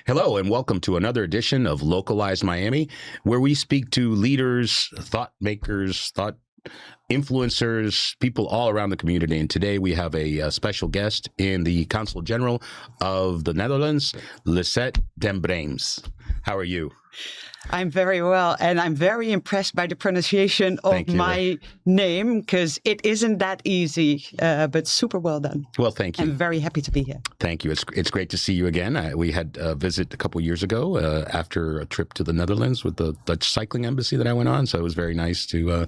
Hello, and welcome to another edition of Localized Miami, where we speak to leaders, thought makers, thought influencers, people all around the community. And today we have a special guest in the Consul General of the Netherlands, Lisette den Breems. How are you? I'm very well, and I'm very impressed by the pronunciation of my name, because it isn't that easy, but super well done. Well, thank you. I'm very happy to be here. Thank you. It's great to see you again. We had a visit a couple of years ago after a trip to the Netherlands with the Dutch cycling embassy that I went on, so it was very nice to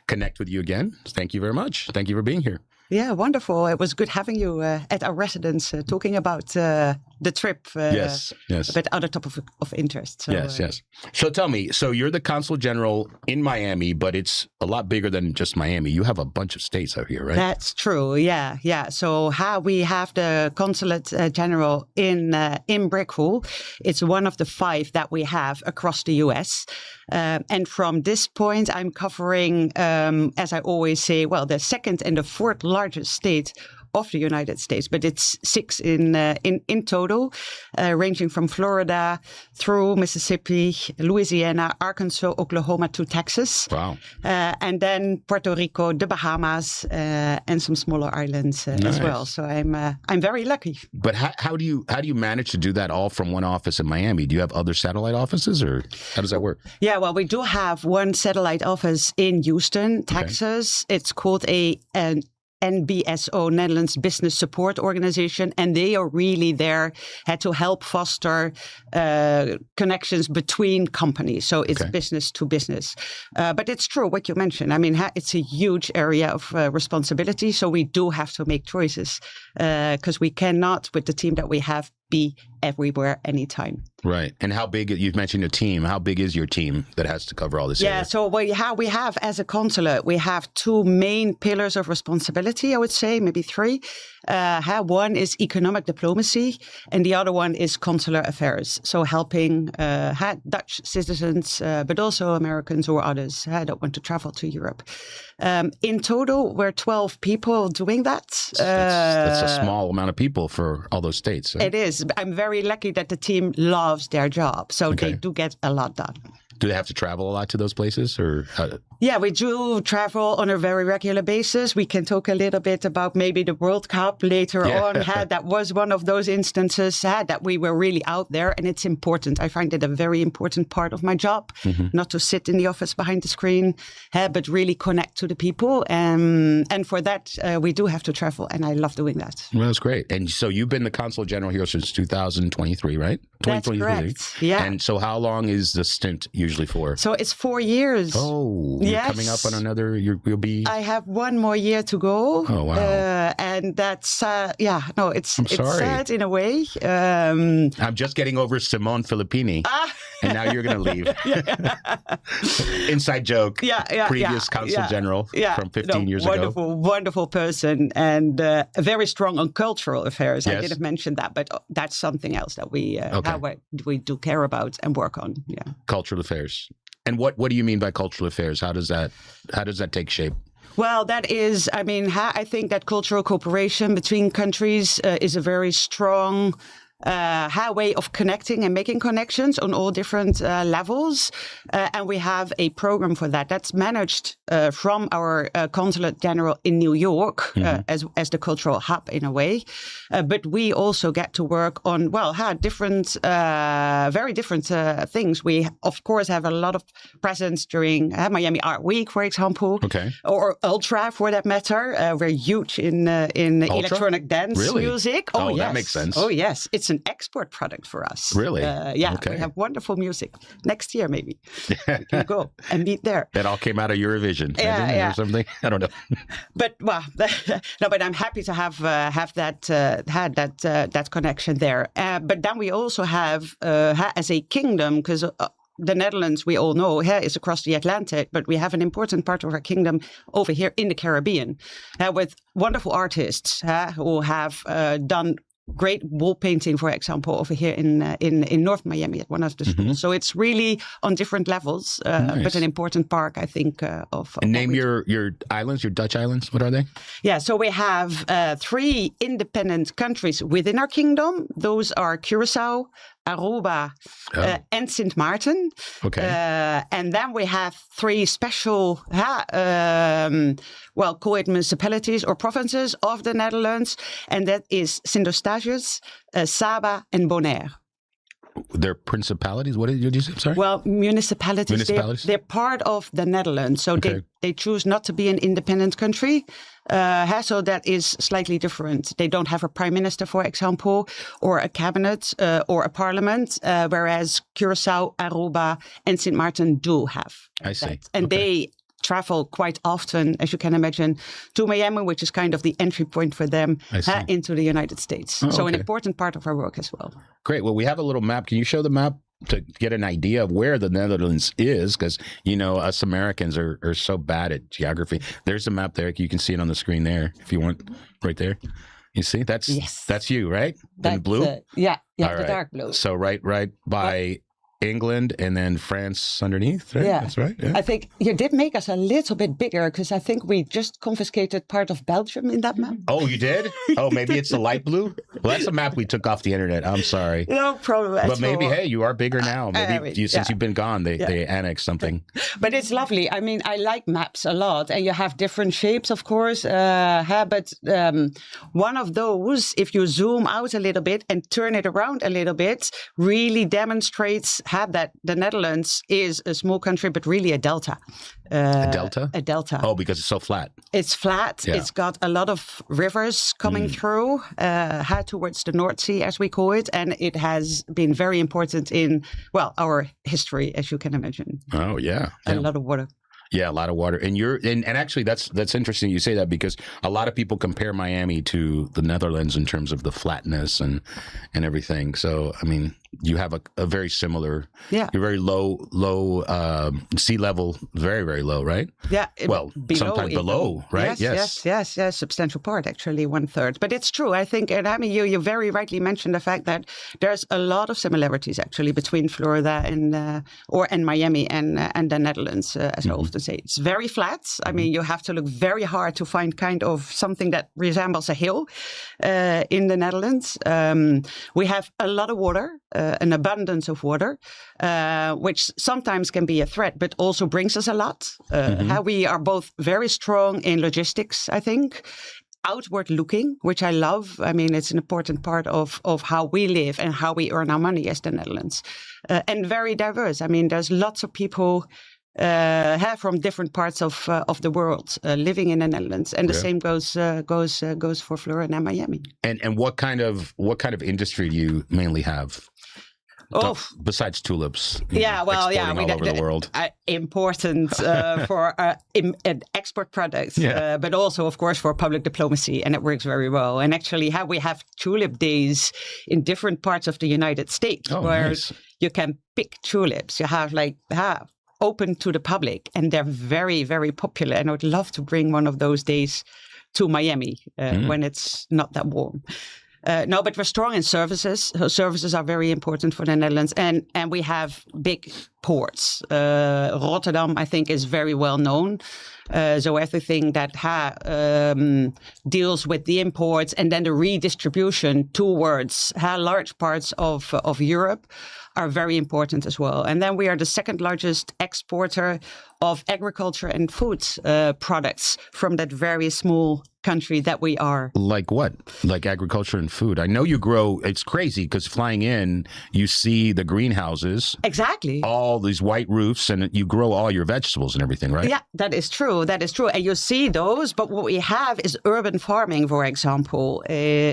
connect with you again. Thank you very much. Thank you for being here. Yeah, wonderful. It was good having you at our residence talking about the trip. Yes. But other topic of interest. So, yes. So tell me, so you're the Consul General in Miami, but it's a lot bigger than just Miami. You have a bunch of states out here, right? That's true. Yeah. So we have the Consulate General in Brickell. It's one of the 5 that we have across the US. And from this point, I'm covering, as I always say, well, the second and the 4th largest state of the United States, but it's 6 in total, ranging from Florida through Mississippi, Louisiana, Arkansas, Oklahoma to Texas. Wow. And then Puerto Rico, the Bahamas, and some smaller islands as well. So I'm very lucky. But how do you manage to do that all from one office in Miami? Do you have other satellite offices, or how does that work? Yeah, well, we do have one satellite office in Houston, Texas. Okay. It's called an NBSO, Netherlands Business Support Organization, and they are really there to help foster connections between companies. So it's business to business. But it's true what you mentioned. I mean, it's a huge area of responsibility. So we do have to make choices because we cannot, with the team that we have, be everywhere, anytime. Right. And how big, you've mentioned a team, how big is your team that has to cover all this area? Yeah, so we have, as a consulate, we have 2 main pillars of responsibility, I would say, maybe 3. One is economic diplomacy, and the other one is consular affairs. So helping Dutch citizens, but also Americans or others that want to travel to Europe. In total, we're 12 people doing that. That's a small amount of people for all those states. So. It is. I'm very lucky that the team loves their job, so they do get a lot done. Do they have to travel a lot to those places, or? Yeah, we do travel on a very regular basis. We can talk a little bit about maybe the World Cup later on. That was one of those instances that we were really out there, and it's important. I find it a very important part of my job, not to sit in the office behind the screen, but really connect to the people. And for that, we do have to travel, and I love doing that. Well, that's great. And so you've been the Consul General here since 2023, right? That's correct. Yeah. And so how long is the stint usually for? So it's 4 years. Oh, you're coming up on another, you'll be... I have 1 more year to go. Oh, wow. And that's, it's sad in a way. I'm just getting over Simone Filippini, and now you're going to leave. Inside joke. Previous Consul General from 15 years ago. Wonderful person, and very strong on cultural affairs. Yes. I didn't mention that, but that's something else that we do care about and work on. Yeah. Cultural affairs. And what do you mean by cultural affairs? How does that take shape? Well, that is, I think that cultural cooperation between countries is a very strong way of connecting and making connections on all different levels. And we have a program for that. That's managed from our Consulate General in New York as the cultural hub in a way. But we also get to work on, different, very different things. We, of course, have a lot of presence during Miami Art Week, for example, or Ultra for that matter. We're huge in electronic dance music. Oh, yes. That makes sense. Oh, yes. It's an export product for us. Really? We have wonderful music. Next year, maybe. We can go and meet there. That all came out of Eurovision, or something? I don't know. But, but I'm happy to have that connection there. But then we also have, as a kingdom, because the Netherlands, we all know, is across the Atlantic, but we have an important part of our kingdom over here in the Caribbean with wonderful artists who have done great wall painting, for example, over here in North Miami at one of the schools. So it's really on different levels, but an important part, I think, of. And name your islands, your Dutch islands. What are they? Yeah, so we have 3 independent countries within our kingdom. Those are Curacao, Aruba, and Sint Maarten. Okay. And then we have 3 special, call it municipalities or provinces of the Netherlands. And that is Sint Eustatius, Saba, and Bonaire. They're principalities? What did you say? Sorry? Well, municipalities. They're part of the Netherlands. So they choose not to be an independent country. So that is slightly different. They don't have a prime minister, for example, or a cabinet or a parliament, whereas Curaçao, Aruba, and Sint Maarten do have. I see. That. And they travel quite often, as you can imagine, to Miami, which is kind of the entry point for them into the United States. So an important part of our work as well. Great. Well, we have a little map. Can you show the map to get an idea of where the Netherlands is? Because, us Americans are so bad at geography. There's a map there. You can see it on the screen there if you want, right there. You see? That's you, right? In blue? Yeah, all the dark blue. So right by England and then France underneath, right? Yeah. That's right. Yeah. I think you did make us a little bit bigger because I think we just confiscated part of Belgium in that map. Oh, you did? Oh, maybe it's the light blue? Well, that's a map we took off the internet. I'm sorry. No problem. But maybe, hey, you are bigger now. Maybe since you've been gone, they annexed something. But it's lovely. I mean, I like maps a lot. And you have different shapes, of course. But one of those, if you zoom out a little bit and turn it around a little bit, really demonstrates that the Netherlands is a small country, but really a delta. A delta? A delta. Oh, because it's so flat. It's flat. Yeah. It's got a lot of rivers coming through, towards the North Sea, as we call it. And it has been very important in, our history, as you can imagine. Oh, yeah. A lot of water. Yeah, a lot of water. And actually that's interesting you say that because a lot of people compare Miami to the Netherlands in terms of the flatness and everything. So, I mean, you have a very similar, you're very low sea level, very, very low, right? Yeah. Sometimes below, right? Yes. Substantial part, actually, 1/3. But it's true, I think. And I mean, you very rightly mentioned the fact that there's a lot of similarities, actually, between Florida and Miami and the Netherlands, as I often say. It's very flat. I mean, you have to look very hard to find kind of something that resembles a hill in the Netherlands. We have a lot of water. An abundance of water, which sometimes can be a threat, but also brings us a lot. We are both very strong in logistics, I think, outward looking, which I love. I mean, it's an important part of how we live and how we earn our money as the Netherlands. And very diverse. I mean, there's lots of people from different parts of the world living in the Netherlands, and the same goes for Florida and Miami. And what kind of industry do you mainly have? Besides tulips, all over the world. Important for export products, but also, of course, for public diplomacy, and it works very well. And actually, we have tulip days in different parts of the United States where you can pick tulips. You have open to the public, and they're very, very popular. And I would love to bring one of those days to Miami when it's not that warm. But we're strong in services. Services are very important for the Netherlands. And we have big ports. Rotterdam, I think, is very well known. So everything that deals with the imports and then the redistribution towards large parts of Europe are very important as well. And then we are the second largest exporter of agriculture and food products from that very small country that we are. Like what? Like agriculture and food. I know you grow, it's crazy because flying in, you see the greenhouses. Exactly. All these white roofs, and you grow all your vegetables and everything, right? Yeah, that is true. That is true. And you see those, but what we have is urban farming, for example.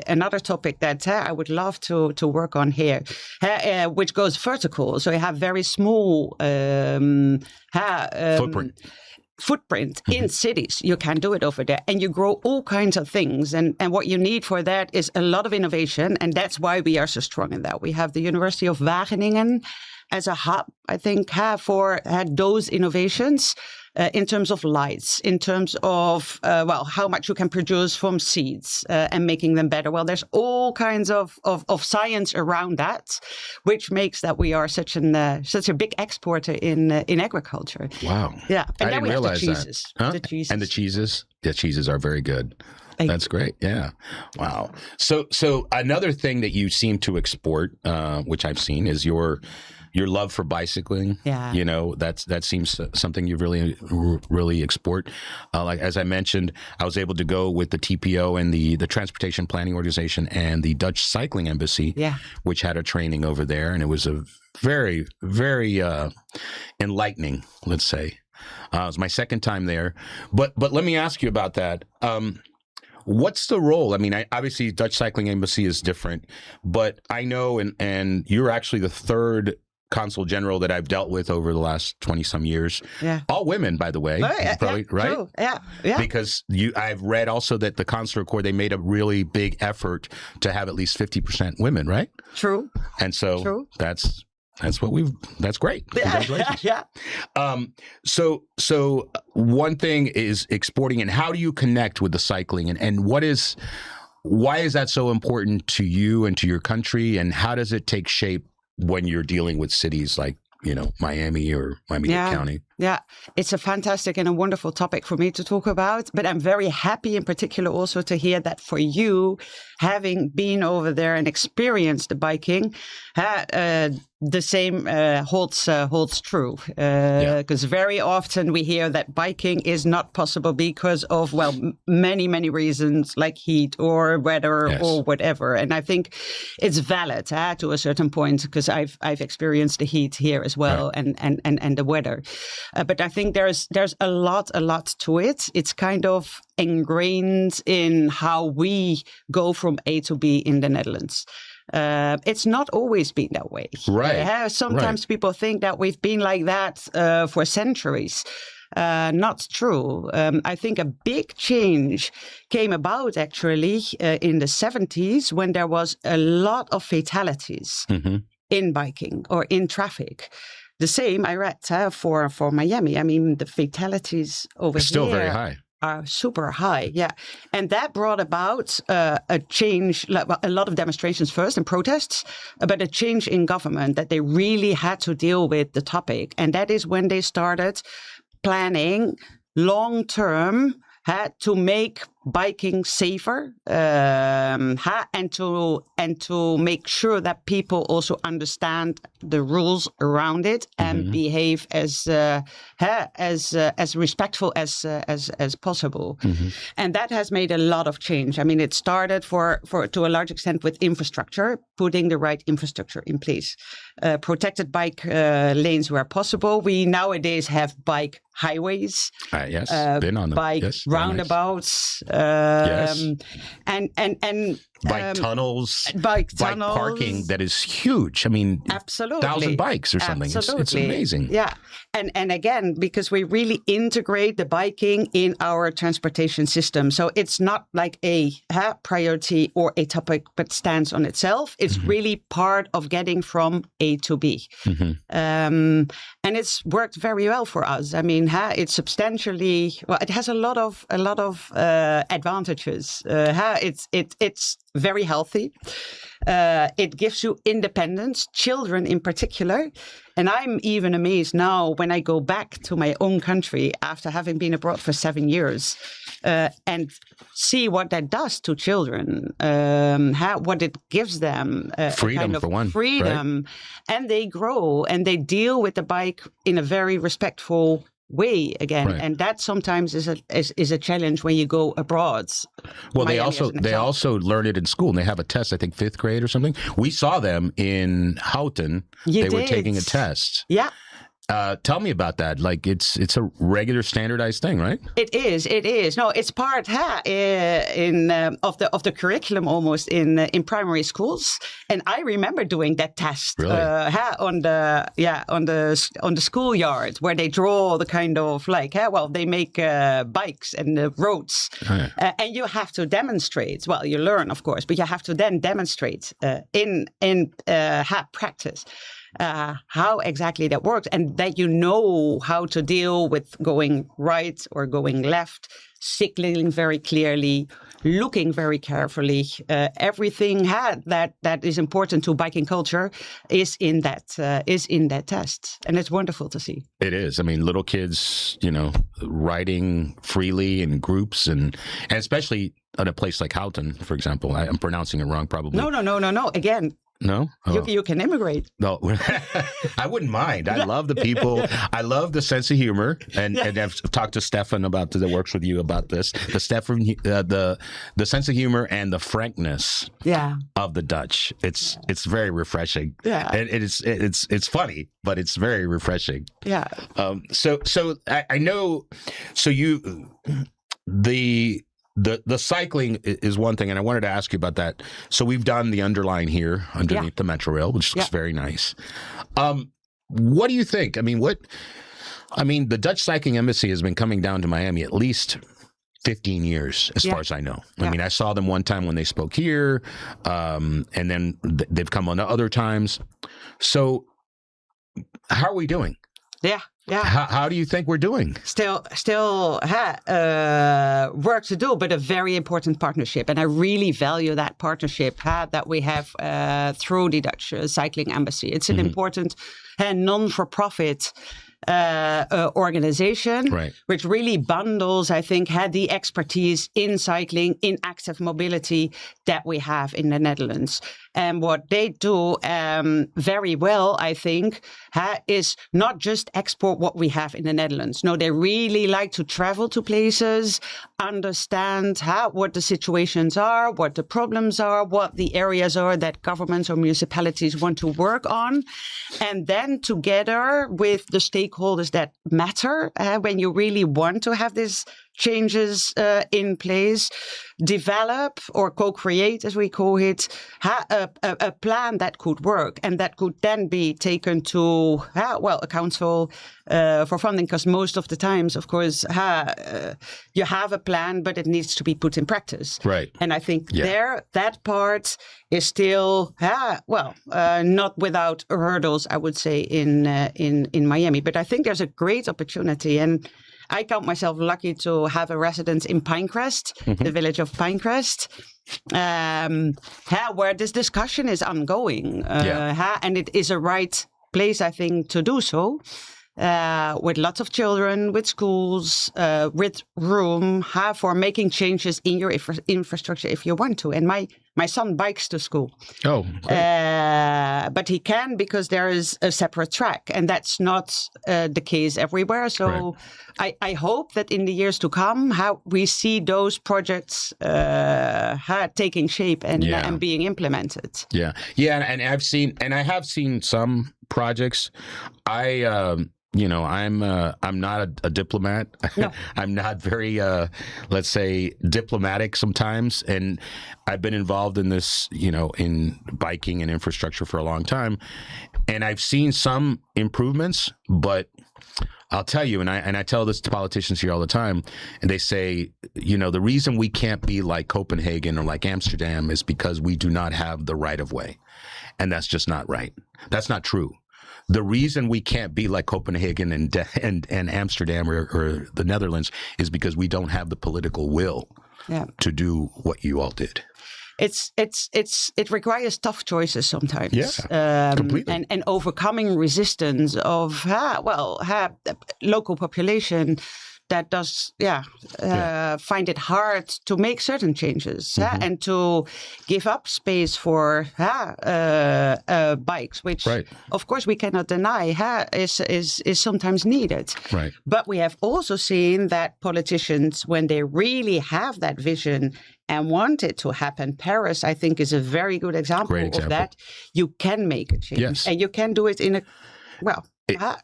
Another topic that I would love to work on here, which goes vertical. So you have very small footprint in cities. You can do it over there, and you grow all kinds of things. And what you need for that is a lot of innovation, and that's why we are so strong in that. We have the University of Wageningen as a hub, I think, for those innovations in terms of lights, in terms of, how much you can produce from seeds and making them better. Well, there's all kinds of science around that, which makes that we are such a big exporter in agriculture. Wow. Yeah. And I then didn't realize the cheeses. that. Huh? The cheeses. And the cheeses? The cheeses are very good. That's great. Yeah. Wow. So another thing that you seem to export, which I've seen, is your love for bicycling. Yeah. You know, that seems something you really export. Like as I mentioned, I was able to go with the TPO and the Transportation Planning Organization and the Dutch Cycling Embassy, which had a training over there, and it was a very, very enlightening, let's say. It was my second time there, but let me ask you about that. What's the role? I mean, obviously Dutch Cycling Embassy is different, but I know, and you're actually the third Consul General that I've dealt with over the last 20 some years. Yeah. All women, by the way. Probably, right? True. Yeah. Because I've read also that the Consular Corps, they made a really big effort to have at least 50% women, right? True. And so that's great. Congratulations. Yeah. So one thing is exporting, and how do you connect with the cycling, and why is that so important to you and to your country, and how does it take shape when you're dealing with cities like, you know, Miami or Miami-Dade County? Yeah, it's a fantastic and a wonderful topic for me to talk about. But I'm very happy in particular also to hear that for you, having been over there and experienced the biking, the same holds true. Because very often we hear that biking is not possible because of, well, many, many reasons like heat or weather or whatever. And I think it's valid to a certain point, because I've experienced the heat here as well, and the weather. But I think there's a lot to it. It's kind of ingrained in how we go from A to B in the Netherlands. It's not always been that way. Right. Sometimes people think that we've been like that for centuries. Not true. I think a big change came about actually in the 70s when there was a lot of fatalities in biking or in traffic. The same I read for Miami. I mean, the fatalities over here still very high. Are super high, and that brought about a change, a lot of demonstrations first and protests, but a change in government that they really had to deal with the topic, and that is when they started planning long term to make biking safer, and to make sure that people also understand the rules around it and behave as respectful as possible. And that has made a lot of change. I mean, it started for to a large extent with infrastructure, putting the right infrastructure in place, protected bike lanes where possible. We nowadays have bike highways, been on them. Bike roundabouts. And bike tunnels, tunnels, bike parking that is huge. I mean, absolutely, 1,000 bikes or something. It's amazing. Yeah, and again, because we really integrate the biking in our transportation system, so it's not like a priority or a topic, but stands on itself. It's really part of getting from A to B, and it's worked very well for us. I mean, it's substantially it has a lot of advantages. It's very healthy. It gives you independence, children in particular. And I'm even amazed now when I go back to my own country after having been abroad for 7 years and see what that does to children, what it gives them. Freedom, kind of for one. Freedom. Right? And they grow and they deal with the bike in a very respectful way again, and that sometimes is a challenge when you go abroad. Well, they also learn it in school, and they have a test. I think 5th grade or something. We saw them in Houten. They were taking a test. Yeah. Tell me about that. Like it's a regular standardized thing, right? It is. No, it's part of the curriculum almost in primary schools. And I remember doing that test on the schoolyard where they draw the kind of they make bikes and the roads, and you have to demonstrate. Well, you learn of course, but you have to then demonstrate in practice. how exactly that works, and that you know how to deal with going right or going left, signaling very clearly, looking very carefully. Everything that is important to biking culture is in that test, and it's wonderful to see. It is. I mean, little kids, riding freely in groups, and especially at a place like Houten, for example. I'm pronouncing it wrong, probably. No. Again. No? Oh. You can immigrate. No, I wouldn't mind. I love the people. I love the sense of humor, and I've talked to Stefan that works with you about this. The sense of humor and the frankness of the Dutch. It's very refreshing. Yeah, it's funny, but it's very refreshing. Yeah. So I know. So The cycling is one thing, and I wanted to ask you about that. So we've done the underline here underneath the Metro Rail, which looks very nice. What do you think? I mean, the Dutch Cycling Embassy has been coming down to Miami at least 15 years, as far as I know. I mean, I saw them one time when they spoke here, and then they've come on other times. So how are we doing? Yeah. How do you think we're doing? Still work to do, but a very important partnership. And I really value that partnership that we have through the Dutch Cycling Embassy. It's an important non-for-profit organization, which really bundles, I think, had the expertise in cycling, in active mobility that we have in the Netherlands. And what they do very well, I think, is not just export what we have in the Netherlands. No, they really like to travel to places, understand what the situations are, what the problems are, what the areas are that governments or municipalities want to work on. And then together with the stakeholders that matter, when you really want to have these changes in place, develop or co-create, as we call it, a plan that could work and that could then be taken to, a council for funding, because most of the times, of course, you have a plan, but it needs to be put in practice. Right. And I think that part is still, not without hurdles, I would say, in Miami. But I think there's a great opportunity, and I count myself lucky to have a residence in Pinecrest, the village of Pinecrest, where this discussion is ongoing. And it is a right place, I think, to do so. With lots of children, with schools, with room for making changes in your infrastructure if you want to. And my son bikes to school. Oh. But he can because there is a separate track, and that's not the case everywhere. So I hope that in the years to come, we see those projects taking shape and being implemented. Yeah, and I have seen some projects. I'm not a diplomat. No. I'm not very, let's say, diplomatic sometimes. And I've been involved in this, in biking and infrastructure for a long time. And I've seen some improvements, but I'll tell you, and I tell this to politicians here all the time, and they say, the reason we can't be like Copenhagen or like Amsterdam is because we do not have the right of way. And that's just not right. That's not true. The reason we can't be like Copenhagen and Amsterdam or the Netherlands is because we don't have the political will to do what you all did. It requires tough choices sometimes. Completely. And overcoming resistance of local population that does find it hard to make certain changes and to give up space for bikes, which of course we cannot deny is sometimes needed. Right. But we have also seen that politicians, when they really have that vision and want it to happen, Paris, I think, is a very good example of that. You can make a change, and you can do it in a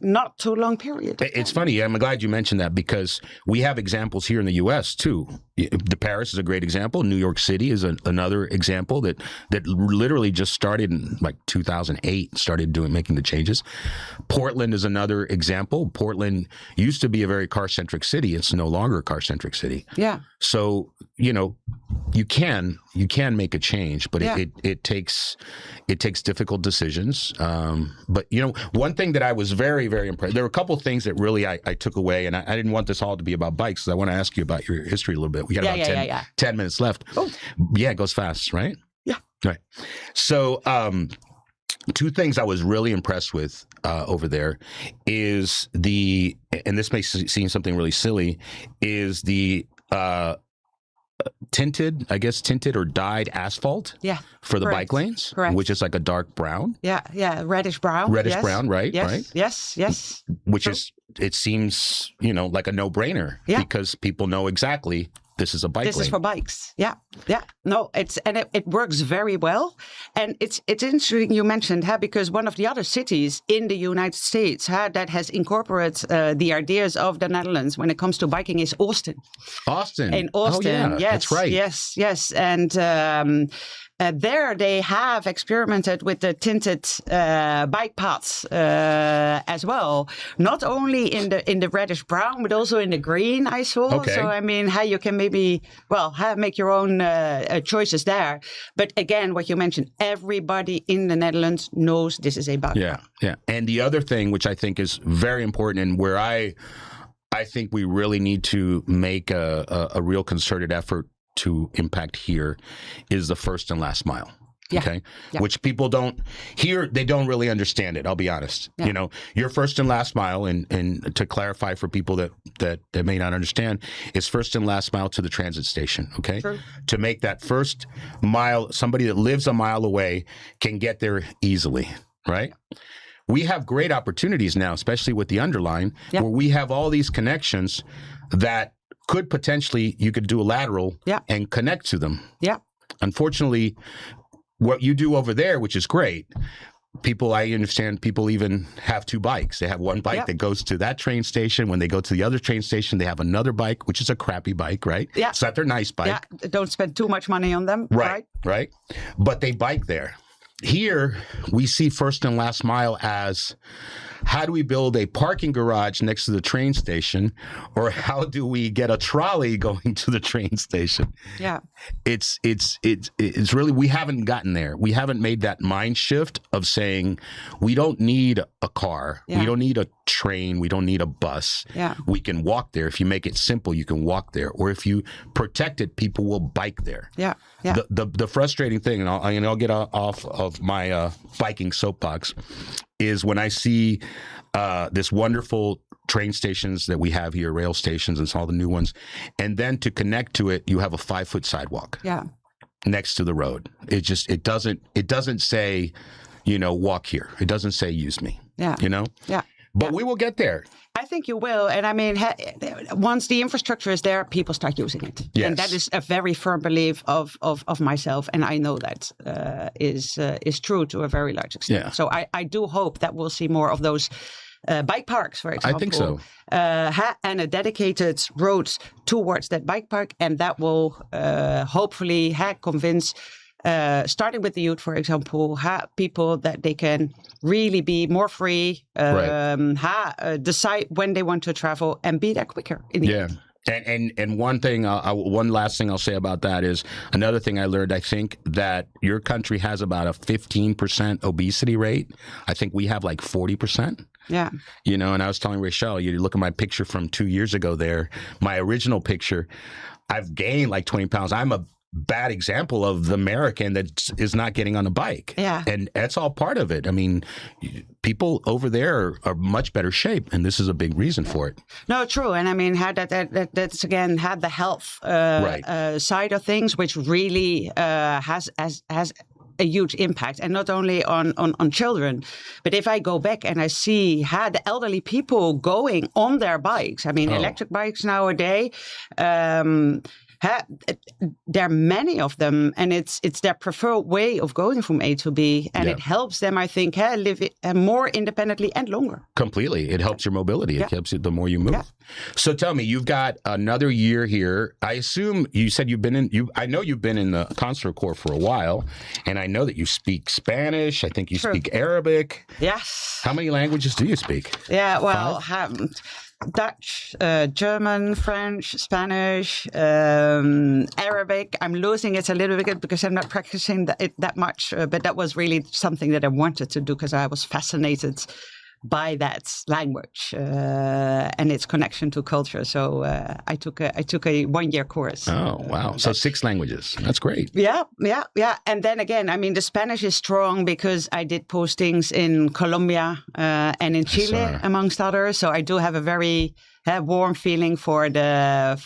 not too long period. It's funny. I'm glad you mentioned that because we have examples here in the U.S. too. The Paris is a great example. New York City is another example that literally just started in like 2008, started making the changes. Portland is another example. Portland used to be a very car-centric city. It's no longer a car-centric city. Yeah. So, you can make a change, but it takes difficult decisions. But one thing that I was very, very impressed. There were a couple of things that really I took away, and I didn't want this all to be about bikes. Because I want to ask you about your history a little bit. We got about 10 minutes left. Oh. Yeah, it goes fast, right? Yeah. Right. So, two things I was really impressed with over there is and this may seem something really silly, is the tinted or dyed asphalt for the bike lanes, which is like a dark brown. Yeah, reddish brown. Brown, right? Yes, right? yes. Which is, it seems, like a no-brainer because people know exactly this is a bike lane. This is for bikes. Yeah. No, it works very well. And it's interesting you mentioned because one of the other cities in the United States that has incorporated the ideas of the Netherlands when it comes to biking is Austin. In Austin, oh, yeah, yes, that's right. Yes. And there they have experimented with the tinted bike paths as well. Not only in the reddish brown, but also in the green, I saw. Okay. So, I mean, how you can maybe, make your own choices there. But again, what you mentioned, everybody in the Netherlands knows this is a bike path. Yeah. And the other thing, which I think is very important and where I think we really need to make a real concerted effort to impact here is the first and last mile. Yeah. Okay. Yeah. Which people don't here, they don't really understand it. I'll be honest. Yeah. Your first and last mile, and to clarify for people that may not understand, is first and last mile to the transit station. Okay. True. To make that first mile, somebody that lives a mile away can get there easily. Right. We have great opportunities now, especially with the underline, where we have all these connections that could potentially, you could do a lateral and connect to them. Yeah. Unfortunately, what you do over there, which is great, I understand people even have two bikes. They have one bike that goes to that train station. When they go to the other train station, they have another bike, which is a crappy bike, right? Yeah. It's not their nice bike. Yeah. Don't spend too much money on them. Right. But they bike there. Here, we see first and last mile as, how do we build a parking garage next to the train station, or how do we get a trolley going to the train station? Yeah. It's really, we haven't gotten there. We haven't made that mind shift of saying, we don't need a car. Yeah. We don't need a train. We don't need a bus. Yeah. We can walk there. If you make it simple, you can walk there. Or if you protect it, people will bike there. Yeah. Yeah. The frustrating thing, and I'll get off of my biking soapbox, is when I see this wonderful train stations that we have here, rail stations, and all the new ones, and then to connect to it, you have a 5-foot sidewalk next to the road. It doesn't say, walk here. It doesn't say use me. Yeah. Yeah. But we will get there. I think you will. And I mean, once the infrastructure is there, people start using it. Yes. And that is a very firm belief of myself. And I know that is true to a very large extent. Yeah. So I do hope that we'll see more of those bike parks, for example. I think so. And a dedicated road towards that bike park. And that will hopefully convince starting with the youth, for example, people that they can really be more free, decide when they want to travel and be there quicker. In the end. And one last thing I'll say about that is another thing I learned. I think that your country has about a 15% obesity rate. I think we have like 40%. Yeah. And I was telling Rachel, you look at my picture from 2 years ago there, my original picture, I've gained like 20 pounds. I'm a bad example of the American that is not getting on a bike. Yeah. And that's all part of it. I mean, people over there are much better shape, and this is a big reason for it. No, true. And I mean, that's again had the health side of things, which really has a huge impact, and not only on children. But if I go back and I see how the elderly people going on their bikes, I mean, electric bikes nowadays, there are many of them, and it's their preferred way of going from A to B, and it helps them, I think, live more independently and longer. Completely. It helps your mobility. It helps you the more you move. So tell me, you've got another year here. I assume you said I know you've been in the Consular Corps for a while, and I know that you speak Spanish. I think you speak Arabic. Yes. How many languages do you speak? Yeah, well, Dutch, German, French, Spanish, Arabic. I'm losing it a little bit because I'm not practicing it that much, but that was really something that I wanted to do because I was fascinated by that language and its connection to culture. So I took a 1-year course. Oh, wow. So 6 languages. That's great. Yeah. And then again, I mean, the Spanish is strong because I did postings in Colombia and in Chile, amongst others. So I do have a very warm feeling for the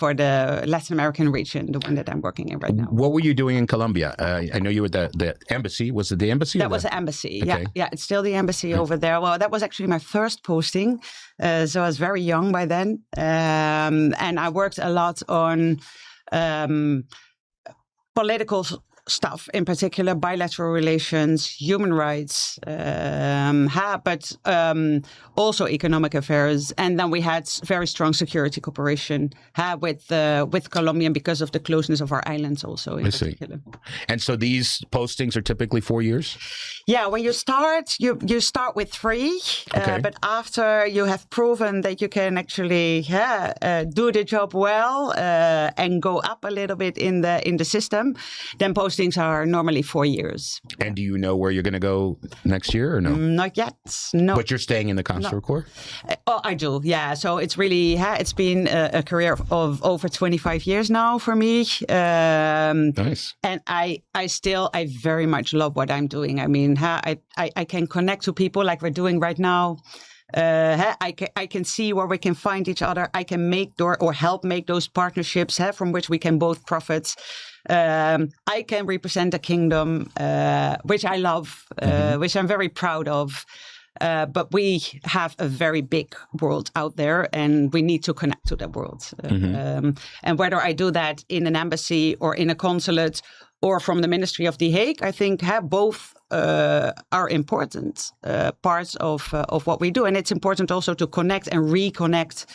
Latin American region, the one that I'm working in right now. What were you doing in Colombia? I know you were at the embassy. Was it the embassy? That was the embassy. Okay. Yeah. It's still the embassy over there. Well, that was actually my first posting. So I was very young by then. And I worked a lot on political stuff, in particular bilateral relations, human rights, but also economic affairs. And then we had very strong security cooperation with Colombia because of the closeness of our islands also in particular. And so these postings are typically 4 years? Yeah, when you start, you start with 3, but after you have proven that you can actually do the job well and go up a little bit in the system, then postings are normally 4 years. And do you know where you're going to go next year or no? Not yet, no. But you're staying in the Consular Corps? Oh, I do, yeah. So it's really, it's been a career of over 25 years now for me. Nice. And I very much love what I'm doing. I mean, I can connect to people like we're doing right now. I can see where we can find each other. I can make or help make those partnerships from which we can both profit. I can represent a kingdom, which I love, which I'm very proud of. But we have a very big world out there, and we need to connect to that world. And whether I do that in an embassy or in a consulate or from the Ministry of The Hague, I think both are important parts of what we do. And it's important also to connect and reconnect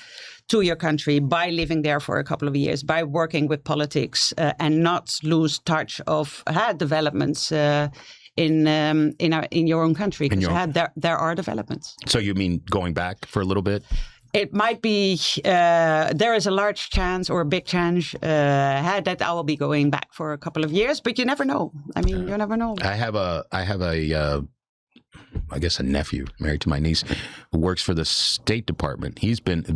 to your country by living there for a couple of years, by working with politics and not lose touch of developments in your own country, because there are developments. So you mean going back for a little bit? It might be, there is a large chance or a big chance that I will be going back for a couple of years, but you never know. I mean, you never know. I have a I guess a nephew married to my niece who works for the State Department.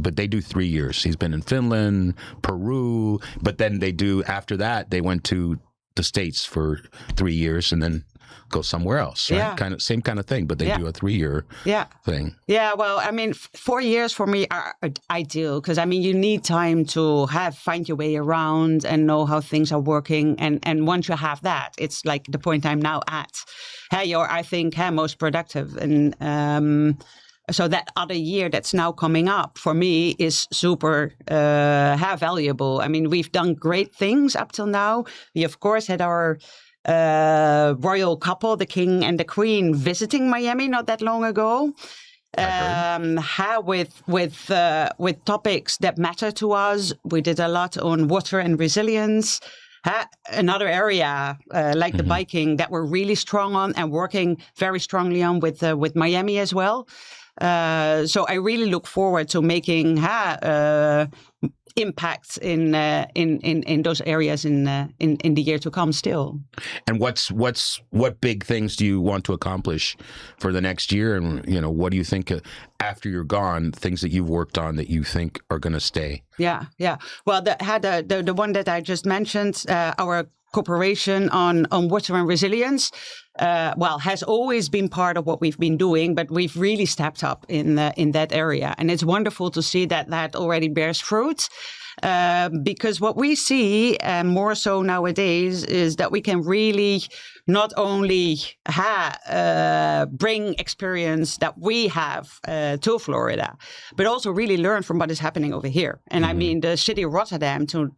But they do 3 years. He's been in Finland, Peru, but then after that, they went to the States for 3 years and then go somewhere else, right? Yeah. Same kind of thing, but they do a 3-year thing. Yeah, well, I mean, 4 years for me are ideal because, I mean, you need time to find your way around and know how things are working. And once you have that, it's like the point I'm now at. You're, I think, most productive. And so that other year that's now coming up for me is super valuable. I mean, we've done great things up till now. We, of course, had our royal couple, the king and the queen, visiting Miami not that long ago. With topics that matter to us. We did a lot on water and resilience. Another area like the biking that we're really strong on and working very strongly on with Miami as well. So I really look forward to making impacts in those areas in the year to come still. And what big things do you want to accomplish for the next year? And what do you think after you're gone, things that you've worked on that you think are going to stay? Yeah. Well, the one that I just mentioned, our cooperation on water and resilience, has always been part of what we've been doing, but we've really stepped up in that area, and it's wonderful to see that already bears fruit. Because what we see more so nowadays is that we can really not only bring experience that we have to Florida, but also really learn from what is happening over here. And I mean, the city of Rotterdam, to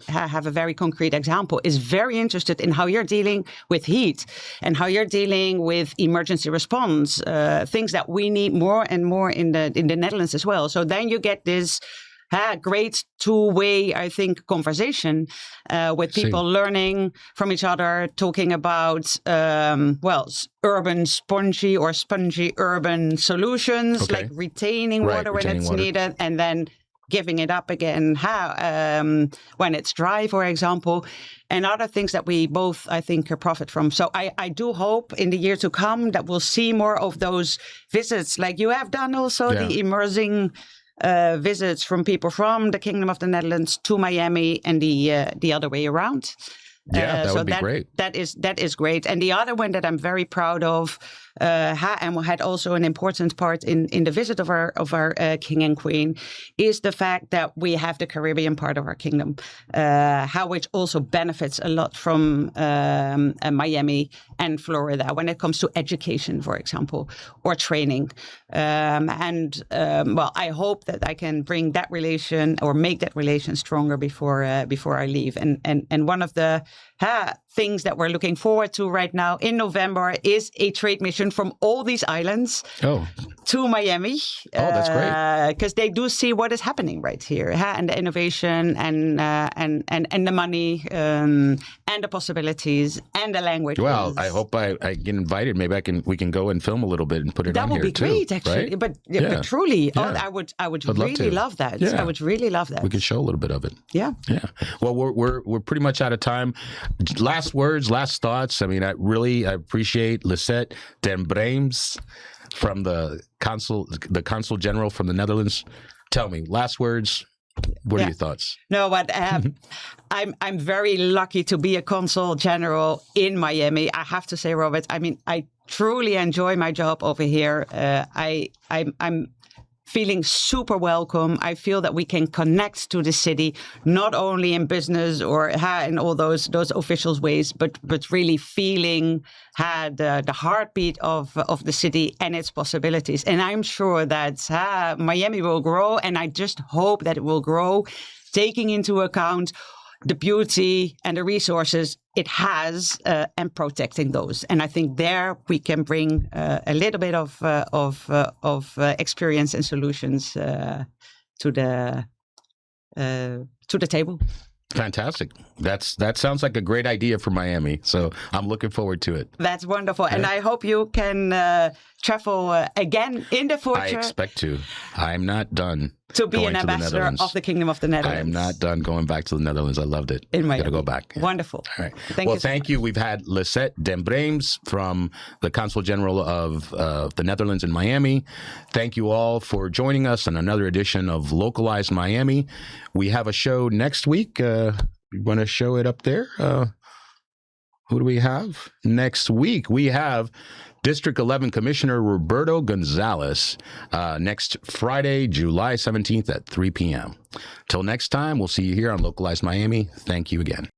have a very concrete example, is very interested in how you're dealing with heat and how you're dealing with emergency response, things that we need more and more in the Netherlands as well. So then you get this great two-way, I think, conversation with people learning from each other, talking about, urban spongy urban solutions, like retaining water when it's needed, and then giving it up again when it's dry, for example, and other things that we both, I think, profit from. So I do hope in the year to come that we'll see more of those visits, like you have done also, the immersing visits from people from the Kingdom of the Netherlands to Miami and the other way around. Yeah, that would be great. That is great. And the other one that I'm very proud of, and had also an important part in the visit of our king and queen, is the fact that we have the Caribbean part of our kingdom, which also benefits a lot from Miami and Florida when it comes to education, for example, or training. I hope that I can bring that relation or make that relation stronger before I leave. And one of the things that we're looking forward to right now in November is a trade mission from all these islands to Miami. Oh, that's great. Because they do see what is happening right here, and the innovation and the money and the possibilities and the language. Well, I hope I get invited. Maybe we can go and film a little bit and put it on here too. That would be great, actually. Right? But truly, I would really love that. Yeah. I would really love that. We could show a little bit of it. Yeah. Yeah. Well, we're pretty much out of time. Last words, last thoughts. I mean, I appreciate Lisette den Breems from the Consul General from the Netherlands. Tell me, last words. What are your thoughts? No, but I'm very lucky to be a Consul General in Miami. I have to say, Robert, I mean, I truly enjoy my job over here. I'm feeling super welcome. I feel that we can connect to the city, not only in business or in all those official ways, but really feeling the heartbeat of the city and its possibilities. And I'm sure that Miami will grow, and I just hope that it will grow, taking into account the beauty and the resources it has, and protecting those. And I think there we can bring a little bit of experience and solutions to the table. Fantastic. That sounds like a great idea for Miami. So I'm looking forward to it. That's wonderful. And I hope you can travel again in the future. I expect to. I'm not done. To be an ambassador of the Kingdom of the Netherlands. I am not done going back to the Netherlands. I loved it. In Miami. Got to go back. Yeah. Wonderful. All right. Thank you. We've had Lisette den Breems from the Consul General of the Netherlands in Miami. Thank you all for joining us on another edition of Localized Miami. We have a show next week. You want to show it up there? Who do we have? Next week, we have District 11 Commissioner Roberto Gonzalez next Friday, July 17th at 3 p.m. Till next time, we'll see you here on Localized Miami. Thank you again.